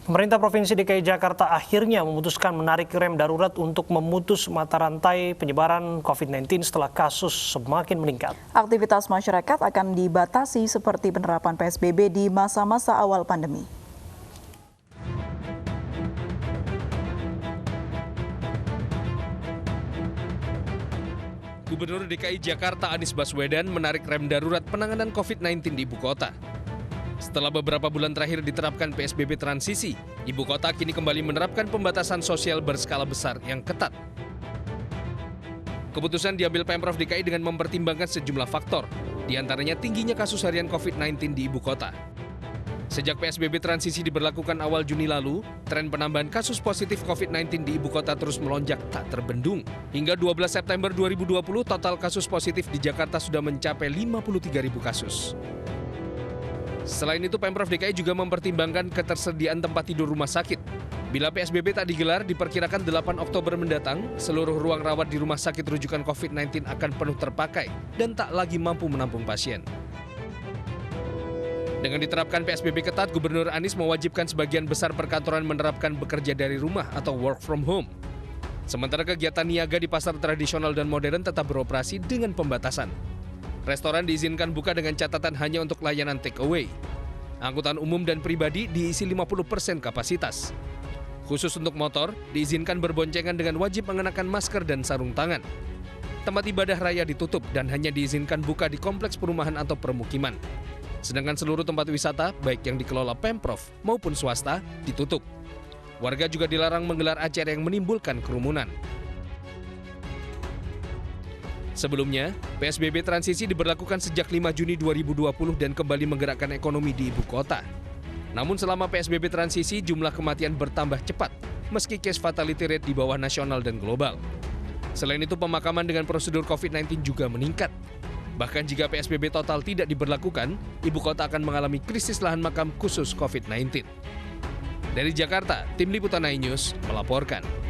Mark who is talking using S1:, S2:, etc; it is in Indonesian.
S1: Pemerintah Provinsi DKI Jakarta akhirnya memutuskan menarik rem darurat untuk memutus mata rantai penyebaran COVID-19 setelah kasus semakin meningkat.
S2: Aktivitas masyarakat akan dibatasi seperti penerapan PSBB di masa-masa awal pandemi.
S3: Gubernur DKI Jakarta Anies Baswedan menarik rem darurat penanganan COVID-19 di ibu kota. Setelah beberapa bulan terakhir diterapkan PSBB transisi, ibu kota kini kembali menerapkan pembatasan sosial berskala besar yang ketat. Keputusan diambil Pemprov DKI dengan mempertimbangkan sejumlah faktor, di antaranya tingginya kasus harian COVID-19 di ibu kota. Sejak PSBB transisi diberlakukan awal Juni lalu, tren penambahan kasus positif COVID-19 di ibu kota terus melonjak tak terbendung. Hingga 12 September 2020, total kasus positif di Jakarta sudah mencapai 53.000 kasus. Selain itu, Pemprov DKI juga mempertimbangkan ketersediaan tempat tidur rumah sakit. Bila PSBB tak digelar, diperkirakan 8 Oktober mendatang, seluruh ruang rawat di rumah sakit rujukan COVID-19 akan penuh terpakai dan tak lagi mampu menampung pasien. Dengan diterapkan PSBB ketat, Gubernur Anies mewajibkan sebagian besar perkantoran menerapkan bekerja dari rumah atau work from home. Sementara kegiatan niaga di pasar tradisional dan modern tetap beroperasi dengan pembatasan. Restoran diizinkan buka dengan catatan hanya untuk layanan take away. Angkutan umum dan pribadi diisi 50% kapasitas. Khusus untuk motor, diizinkan berboncengan dengan wajib mengenakan masker dan sarung tangan. Tempat ibadah raya ditutup dan hanya diizinkan buka di kompleks perumahan atau permukiman. Sedangkan seluruh tempat wisata, baik yang dikelola Pemprov maupun swasta, ditutup. Warga juga dilarang menggelar acara yang menimbulkan kerumunan. Sebelumnya, PSBB transisi diberlakukan sejak 5 Juni 2020 dan kembali menggerakkan ekonomi di ibu kota. Namun selama PSBB transisi, jumlah kematian bertambah cepat, meski case fatality rate di bawah nasional dan global. Selain itu, pemakaman dengan prosedur COVID-19 juga meningkat. Bahkan jika PSBB total tidak diberlakukan, ibu kota akan mengalami krisis lahan makam khusus COVID-19. Dari Jakarta, Tim Liputan iNews melaporkan.